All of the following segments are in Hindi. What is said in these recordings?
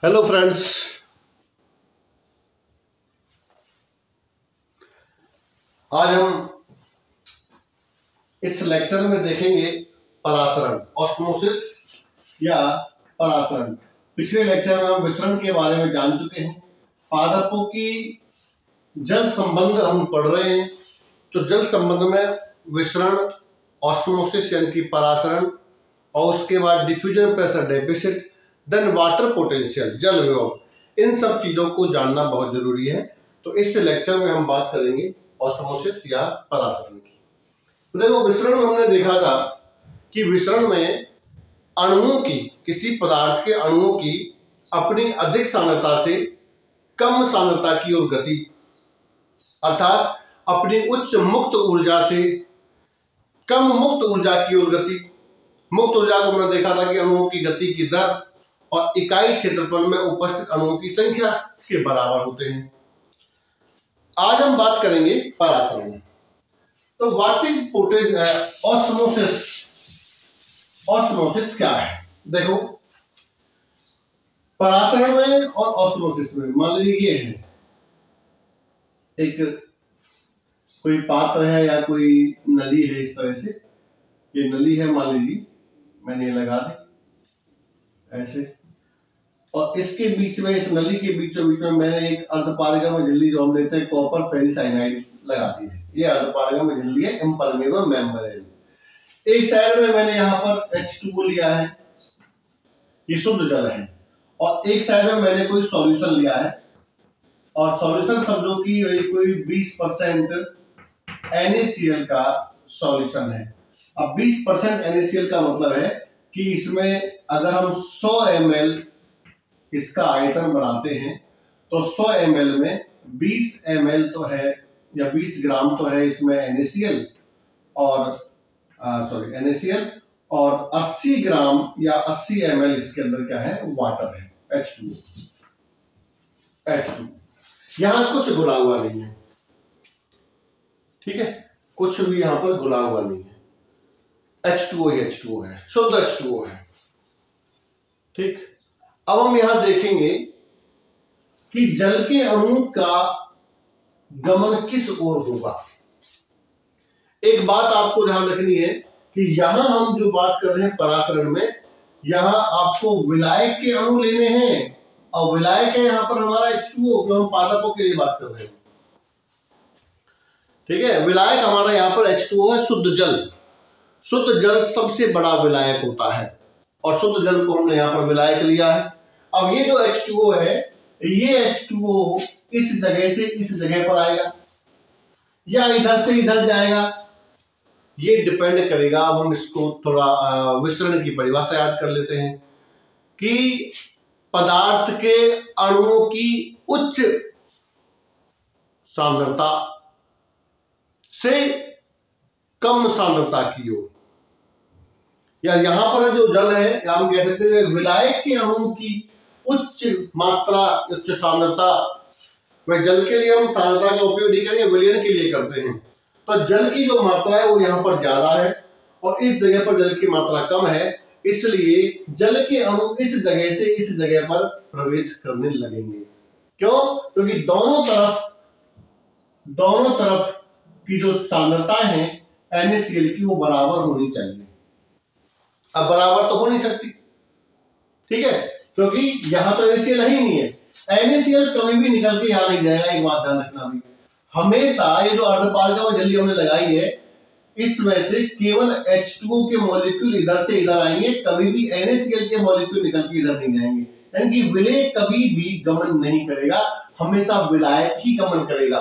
हेलो फ्रेंड्स, आज हम इस लेक्चर में देखेंगे परासरण, ऑस्मोसिस या परासरण। पिछले लेक्चर में हम विसरण के बारे में जान चुके हैं। पादपों की जल संबंध हम पढ़ रहे हैं। तो जल संबंध में विसरण, ऑस्मोसिस यानी कि परासरण, और उसके बाद diffusion pressure deficit, then water potential, जल विभव, इन सब चीजों को जानना बहुत जरूरी है। तो इस लेक्चर में हम बात करेंगे ऑस्मोसिस या परासरण की। तो देखो, विसरण में हमने देखा था कि विसरण में अणुओं की, किसी पदार्थ के अणुओं की अपनी अधिक सांद्रता से कम सांद्रता की ओर गति, अर्थात अपनी उच्च मुक्त ऊर्जा से कम मुक्त ऊर्जा की ओर गति। मुक्त ऊर्जा को हमने देखा था कि अणुओं की गति की दर और इकाई क्षेत्रफल में उपस्थित अणुओं की संख्या के बराबर होते हैं। आज हम बात करेंगे परासरण। तो व्हाट इज ऑस्मोसिस? ऑस्मोसिस क्या है? देखो, परासरण में और ऑस्मोसिस में मान लीजिए है एक कोई पात्र है या कोई नली है। इस तरह से ये नली है, मान लीजिए मैंने ये लगा दी ऐसे, और इसके बीच में, इस नली के बीचों बीच में मैंने एक अर्धपारगम्य झिल्ली, जो हम लेते हैं कॉपर पेरिसाइनाइड, लगा दी है। ये अर्धपारगम्य झिल्ली है, इम्परमेबल मेम्ब्रेन। एक साइड में मैंने यहाँ पर H2O लिया है, ये शुद्ध जल है, और एक साइड में मैंने कोई सॉल्यूशन लिया है, और सॉल्यूशन समझो कि कोई 20% NaCl का सॉल्यूशन है। अब 20% NaCl का मतलब है कि इसमें अगर हम 100 ml इसका आयतन बनाते हैं तो 100 ml में 20 ml तो है, या 20 ग्राम तो है इसमें NaCl, और NaCl, और 80 ग्राम या 80 ml इसके अंदर क्या है? वाटर है, H2O। यहां कुछ घुला हुआ नहीं है, ठीक है, कुछ भी यहां पर घुला हुआ नहीं है। H2O ही H2O है, शुद्ध H2O है। ठीक, अब हम यहां देखेंगे कि जल के अणु का गमन किस ओर होगा। एक बात आपको ध्यान रखनी है कि यहां हम जो बात कर रहे हैं परासरण में, यहां आपको विलायक के अणु लेने हैं, और विलायक है यहां पर हमारा H2O, जो हम पादपों के लिए बात कर रहे हैं। ठीक है, विलायक हमारा यहां पर H2O है, शुद्ध जल। शुद्ध जल सबसे बड़ा विलायक होता है, और शुद्ध जल को हमने यहां पर विलायक लिया है। अब ये जो H2O है, ये H2O इस जगह से इस जगह पर आएगा या इधर से इधर जाएगा, ये डिपेंड करेगा। अब हम इसको थोड़ा विसरण की परिभाषा याद कर लेते हैं कि पदार्थ के अणुओं की उच्च सांद्रता से कम सांद्रता की ओर, या यहां पर जो जल है, या हम कह सकते हैं विलायक के अणुओं की उच्च मात्रा, उच्च सांद्रता। वह जल के लिए हम सांद्रता का उपयोग नहीं करेंगे, विलयन के लिए करते हैं। तो जल की जो मात्रा है वो यहाँ पर ज्यादा है, और इस जगह पर जल की मात्रा कम है, इसलिए जल के अणु इस जगह से इस जगह पर प्रवेश करने लगेंगे। क्यों? क्योंकि दोनों तरफ की जो सांद्रता है NaCl की, वो बराबर होनी चाहिए। अब बराबर तो हो नहीं सकती, ठीक है, क्योंकि यहां तो NaCl ही नहीं है। NaCl कभी भी निकल के यहां नहीं जाएगा। एक बात ध्यान रखना भी, हमेशा ये जो अर्धपारगम्य झिल्ली हमने लगाई है, इसमें से केवल H2O के मॉलिक्यूल इधर से इधर आएंगे, कभी भी NaCl के मॉलिक्यूल निकल के इधर नहीं जाएंगे। यानी कि विलय कभी भी गमन नहीं करेगा, हमेशा विलायक ही गमन करेगा।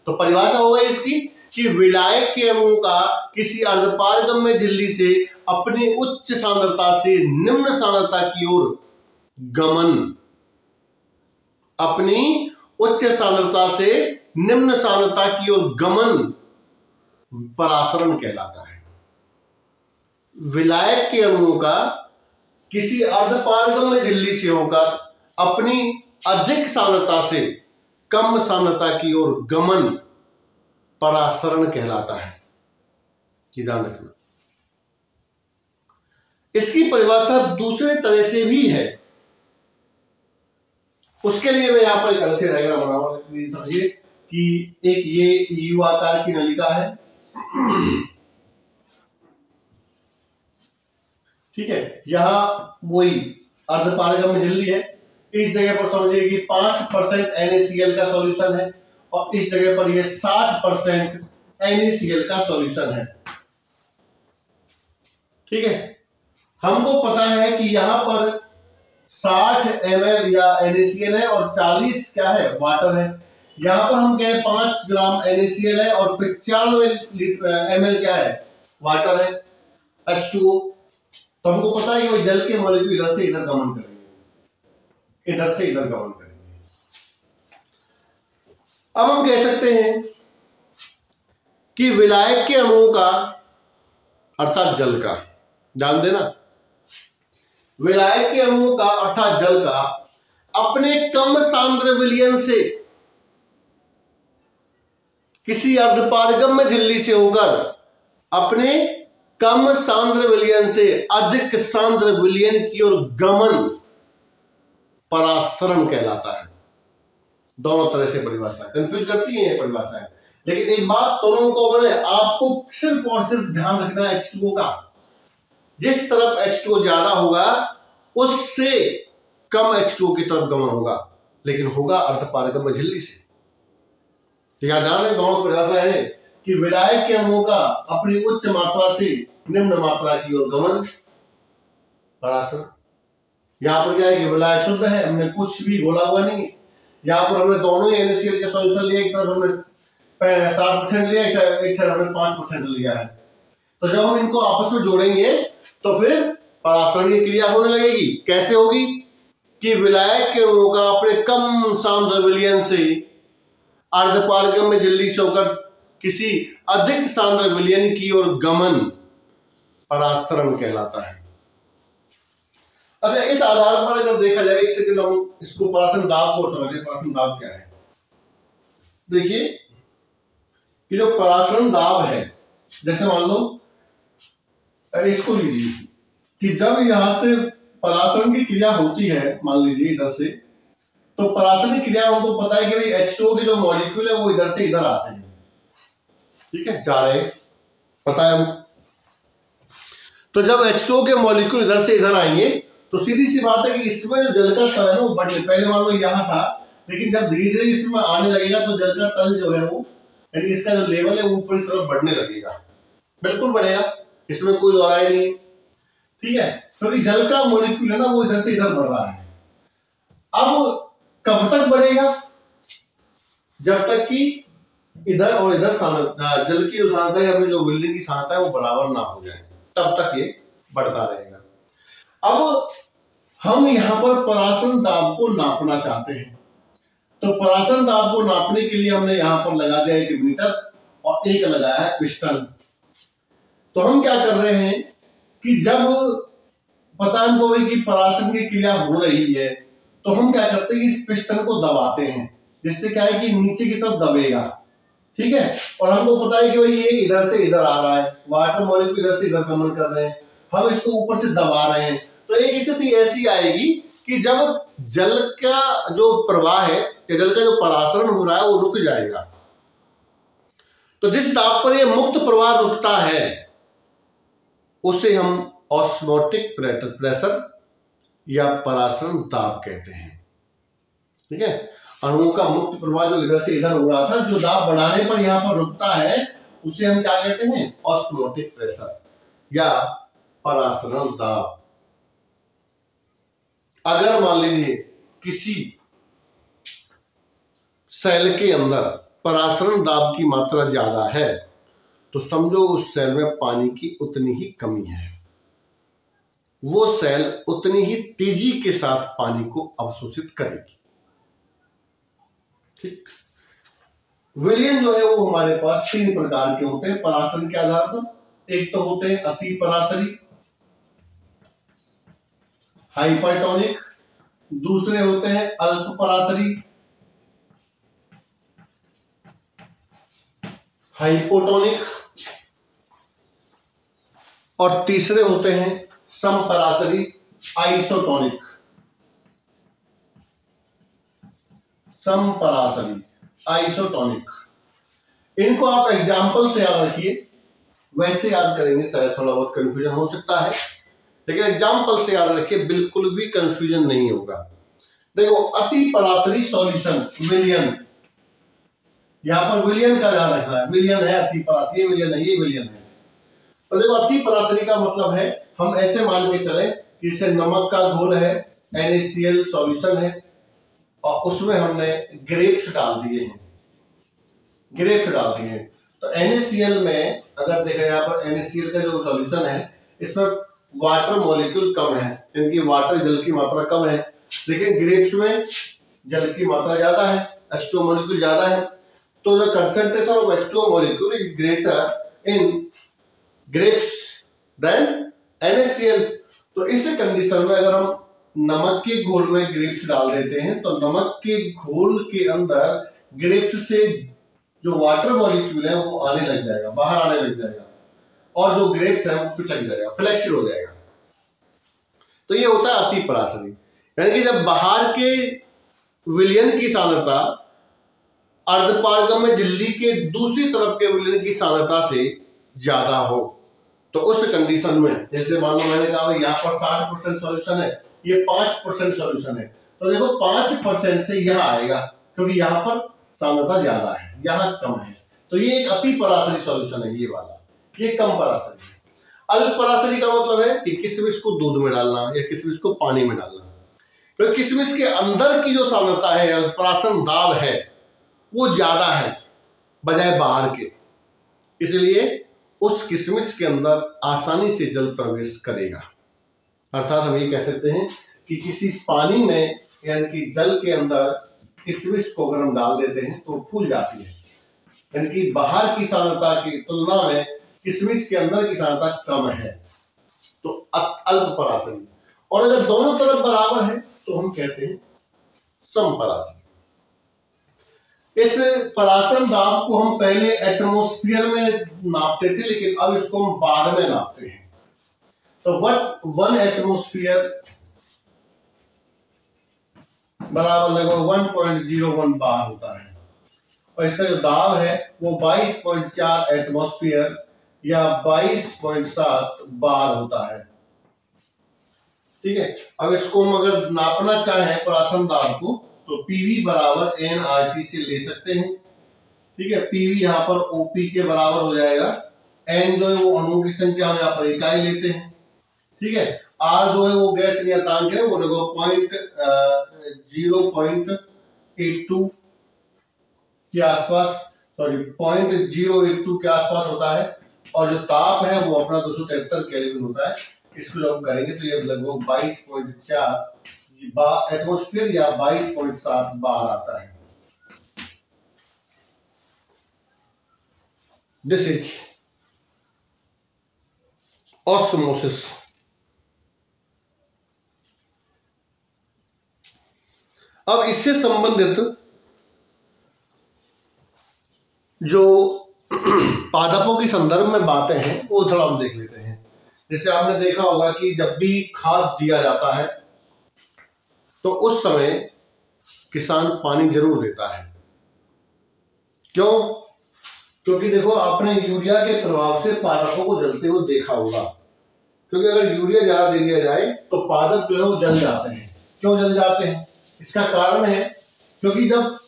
तो परिभाषा होगा इसकी कि विलायक के अणु का किसी अर्धपारगम्य झिल्ली से अपनी उच्च सांद्रता से निम्न सांद्रता की ओर गमन, अपनी उच्च सांद्रता से निम्न सांद्रता की ओर गमन परासरण कहलाता है। विलायक के अणुओं का किसी अर्धपारगम्य झिल्ली से होकर अपनी अधिक सांद्रता से कम सांद्रता की ओर गमन परासरण कहलाता है। ध्यान रखना। इसकी परिभाषा दूसरे तरह से भी है। उसके लिए मैं यहाँ पर एक अलग से डायग्राम बना रहा हूं। समझिए कि एक ये यू आकार की नलिका है, ठीक है, यहां वही अर्धपारगम्य झिल्ली है। इस जगह पर समझिए कि 5% NaCl का सॉल्यूशन है और इस जगह पर ये 60% NaCl का सॉल्यूशन है, ठीक है। हमको पता है कि यहां पर 60 ml या NaCl है और 40 क्या है, वाटर है। यहां पर हम कहें 5 ग्राम NaCl है और 95 ml क्या है, वाटर है, H2O। तो हमको पता है कि वो जल के मॉलिक्यूल इधर से इधर गमन करेंगे, इधर से इधर गमन करेंगे। अब हम कह सकते हैं कि विलायक के अणुओं का, अर्थात जल का, ध्यान देना, विलायक के अणुओं का अर्थात जल का अपने कम सांद्र विलयन से किसी अर्धपारगम्य झिल्ली से होकर अपने कम सांद्र विलयन से अधिक सांद्र विलयन की ओर गमन परासरण कहलाता है। दोनों तरह से परिभाषा कंफ्यूज करती है ये परिभाषाएं, लेकिन एक बात दोनों को बने, आपको सिर्फ और सिर्फ ध्यान रखना है H2O का। जिस तरफ H2O ज्यादा होगा उससे कम H2O की तरफ गमन होगा, लेकिन होगा अर्धपारगम्य झिल्ली से। ध्यान रहे, दोनों परिभाषा है कि विलायक के अणुओं का अपनी उच्च मात्रा से निम्न मात्रा की ओर गमन परासरण। यहां पर क्या है कि विलायक शुद्ध है, हमने कुछ भी घोला हुआ नहीं। यहां पर हमने दोनों ही NaCl के सॉल्यूशन लिए, एक तरफ हमने 60% लिया, एक साइड हमने 5% लिया है। तो जब हम इनको आपस में जोड़ेंगे तो फिर परासरण की क्रिया होने लगेगी। कैसे होगी कि विलायक के अणुओं का अपने कम सांद्र विलयन से अर्धपारगम्य झिल्ली से होकर किसी अधिक सांद्र विलयन की ओर गमन परासरण कहलाता है। अच्छा, इस आधार पर अगर देखा जाए, एक सेकंड हम इसको परासरण दाब को समझें। परासरण दाब क्या है? देखिए कि जो परासरण दाब है, जैसे मान लो इसको लीजिए कि जब यहां से परासरण की क्रिया होती है, मान लीजिए इधर से, तो परासरण की क्रिया हमको पता है कि भाई H2O के जो मॉलिक्यूल है वो इधर से इधर आते हैं, ठीक है, जा रहे, पता है हमको। तो जब H2O के मॉलिक्यूल इधर से इधर आएंगे तो सीधी सी बात है कि इसमें जो जल का स्तर है ना वो बढ़, पहले मान लो यहाँ था, लेकिन जब धीरे धीरे इसमें आने लगेगा तो जल का तल जो है वो, यानी इसका जो लेवल है वो ऊपर की तरफ बढ़ने लगेगा, बिल्कुल बढ़ेगा, इसमें कोई और आए नहीं, ठीक है। क्योंकि तो जल का मॉलिक्यूल है ना वो इधर से इधर बढ़ रहा है। अब कब तक बढ़ेगा? जब तक कि इधर और इधर जल की सांद्रता या फिर जो विलयन की सांद्रता है वो बराबर ना हो जाए, तब तक ये बढ़ता रहेगा। अब हम यहाँ पर परासरण दाब को नापना चाहते हैं, तो परासरण दाब को नापने के लिए हमने यहाँ पर लगा दिया 1 मीटर और एक लगाया है पिस्टन। तो हम क्या कर रहे हैं कि जब पता हमको कि परासरण की क्रिया हो रही है तो हम क्या करते हैं, इस पिस्टन को दबाते हैं, जिससे क्या है कि नीचे की तरफ दबेगा, ठीक है। और हमको पता है कि भाई ये इधर से इधर आ रहा है, वाटर मॉलिक्यूल इधर से इधर गमन कर रहे हैं, हम इसको ऊपर से दबा रहे हैं। तो एक स्थिति ऐसी आएगी कि जब जल का जो प्रवाह है, जल का जो परासरण हो रहा है वो रुक जाएगा। तो जिस दाब पर ये मुक्त प्रवाह रुकता है उसे हम ऑस्मोटिक प्रेशर या परासरण दाब कहते हैं, ठीक है। अणुओं का मुक्त प्रवाह जो इधर से इधर हो रहा था, जो दाब बढ़ाने पर यहां पर रुकता है, उसे हम क्या कहते हैं? ऑस्मोटिक प्रेशर या परासरण दाब। अगर मान लीजिए किसी सेल के अंदर परासरण दाब की मात्रा ज्यादा है तो समझो उस सेल में पानी की उतनी ही कमी है, वो सेल उतनी ही तेजी के साथ पानी को अवशोषित करेगी, ठीक। विलयन जो है वो हमारे पास 3 प्रकार के होते हैं परासरण के आधार पर। एक तो होते हैं अति परासरी, हाइपरटोनिक, दूसरे होते हैं अल्प परासरी, हाइपोटोनिक, और तीसरे होते हैं समपरासरी, आइसोटोनिक। समपरासरी, आइसोटोनिक। इनको आप एग्जाम्पल से याद रखिए, वैसे याद करेंगे शायद थोड़ा बहुत कंफ्यूजन हो सकता है, लेकिन एग्जाम्पल से याद रखिए, बिल्कुल भी कंफ्यूजन नहीं होगा। देखो अति परासरी सॉल्यूशन विलियन, यहां पर विलियन का ध्यान रखना है, विलियन है अति परासरी, विलियन है, ये विलियन है। तो देखो अति परासरी का मतलब है, हम ऐसे मान के चले कि इसे नमक का घोल है, NaCl सॉल्यूशन है, और उसमें हमने ग्रेप्स डाल दिए हैं, ग्रेप्स डाल दिए हैं। तो NaCl में अगर देखा यहाँ पर NaCl का जो सॉल्यूशन है, इसमें वाटर मॉलिक्यूल कम है, इनकी वाटर जल की मात्रा कम है, लेकिन ग्रेप्स में जल की मात्रा ज्यादा है, H2O मॉलिक्यूल ज्यादा है। तो the concentration of H2O molecule is greater in grapes than NaCl। तो इस कंडीशन में अगर हम नमक के घोल में ग्रेप्स डाल देते हैं, तो नमक के घोल के अंदर ग्रेप्स से जो वाटर मॉलिक्यूल है वो आने लग जाएगा, बाहर आने लग जाएगा, और जो ग्रेप्स है वो पिचक जाएगा, फ्लेक्सिड हो जाएगा। तो ये होता है अति परासरी, यानी कि जब बाहर के विलयन की सांद्रता अर्धपारगम्य झिल्ली के दूसरी तरफ के विलयन की सांद्रता से ज्यादा हो, तो उस कंडीशन में, जैसे मान लो मैंने कहा यहाँ पर 60% सॉल्यूशन है, ये 5% सॉल्यूशन है, तो देखो 5% से यहाँ आएगा, क्योंकि यहाँ पर सांद्रता ज्यादा है, यहाँ कम है, तो ये एक अति परासरी सॉल्यूशन है, ये वाला, ये कम परासरी। अल्प परासरी का मतलब है कि किशमिश को दूध में डालना या किशमिश को पानी में डालना, क्योंकि किशमिश के अंदर की जो सांद्रता है, परासरण दाब है, वो ज्यादा है बजाय बाहर के, इसलिए उस किशमिश के अंदर आसानी से जल प्रवेश करेगा। अर्थात हम ये कह सकते हैं कि किसी पानी में यानी कि जल के अंदर किशमिश को अगर हम डाल देते हैं तो फूल जाती है, यानी कि बाहर की सांद्रता की तुलना में किशमिश के अंदर की सांद्रता कम है, तो अल्प परासरी। और अगर दोनों तरफ बराबर है तो हम कहते हैं समपरासरी। इस परासरण दाब को हम पहले एटमॉस्फेयर में नापते थे, लेकिन अब इसको हम बार में नापते हैं। तो 1 एटमॉस्फेयर बराबर लगभग 1.01 बार होता है, और इसका जो दाब है वो 22.4 एटमॉस्फेयर या 22.7 बार होता है। ठीक है, अब इसको हम अगर नापना चाहें परासरण दाब को, तो PV बराबर nRT से ले सकते हैं। ठीक है, PV यहाँ पर OP के बराबर हो जाएगा, N जो है वो अणुओं की संख्या हम यहाँ पर इकाई लेते हैं। ठीक है, R जो है वो गैस नियतांक है, वो लगभग 0.82 के आसपास, सॉरी 0.082 के आसपास होता है, और जो ताप है वो अपना 273 केल्विन होता है। इसको जब हम करेंगे तो ये लगभग 22.4 एटमॉस्फेयर या 22.7 बार आता है। This is osmosis. अब इससे संबंधित जो पादपों के संदर्भ में बातें हैं वो थोड़ा हम देख लेते हैं। जैसे आपने देखा होगा कि जब भी खाद दिया जाता है तो उस समय किसान पानी जरूर देता है। क्यों? क्योंकि देखो आपने यूरिया के प्रभाव से पादपों को जलते हुए देखा होगा, क्योंकि अगर यूरिया ज्यादा दे दिया जाए तो पादप जो है वो जल जाते हैं। क्यों जल जाते हैं? इसका कारण है क्योंकि जब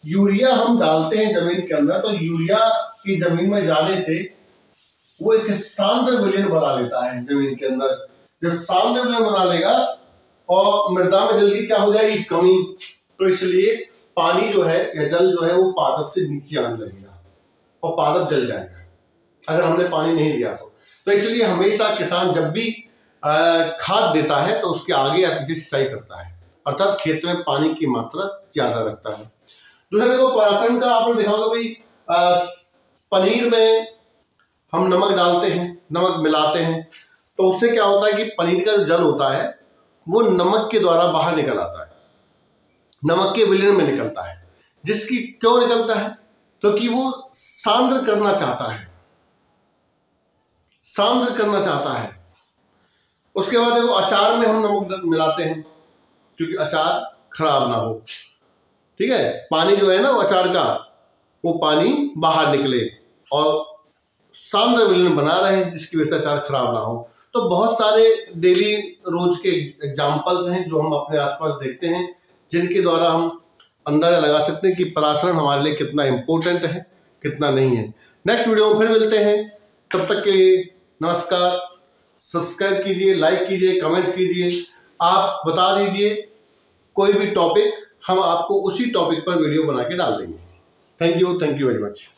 यूरिया हम डालते हैं जमीन के अंदर, तो यूरिया की जमीन में जाने से वो एक सांद्र विलयन बना लेता है जमीन के अंदर। जब सांद्र विलयन बना लेगा और मृदा में जल्दी क्या हो जाएगी? कमी। तो इसलिए पानी जो है या जल जो है वो पादप से नीचे आने लगेगा और पादप जल जाएगा अगर हमने पानी नहीं दिया तो इसलिए हमेशा किसान जब भी खाद देता है तो उसके आगे या पीछे सिंचाई करता है, अर्थात खेत में पानी की मात्रा ज्यादा रखता है। दूसरा देखो परासरण का आपने देखा होगा भाई, पनीर में हम नमक डालते हैं, नमक मिलाते हैं, तो उससे क्या होता है कि पनीर का जो जल होता है वो नमक के द्वारा बाहर निकल आता है, नमक के विलयन में निकलता है। जिसकी क्यों निकलता है? क्योंकि वो सांद्र करना चाहता है, सांद्र करना चाहता है। उसके बाद देखो अचार में हम नमक मिलाते हैं क्योंकि अचार खराब ना हो। ठीक है, पानी जो है ना अचार का, वो पानी बाहर निकले और सांद्र विलयन बना रहे जिसकी वजह से अचार खराब ना हो। तो बहुत सारे डेली रोज के एग्जाम्पल्स हैं जो हम अपने आसपास देखते हैं, जिनके द्वारा हम अंदाजा लगा सकते हैं कि परासरण हमारे लिए कितना इम्पोर्टेंट है, कितना नहीं है। नेक्स्ट वीडियो में फिर मिलते हैं, तब तक के लिए नमस्कार। सब्सक्राइब कीजिए, लाइक कीजिए, कमेंट कीजिए, आप बता दीजिए कोई भी टॉपिक, हम आपको उसी टॉपिक पर वीडियो बना के डाल देंगे। Thank you very much.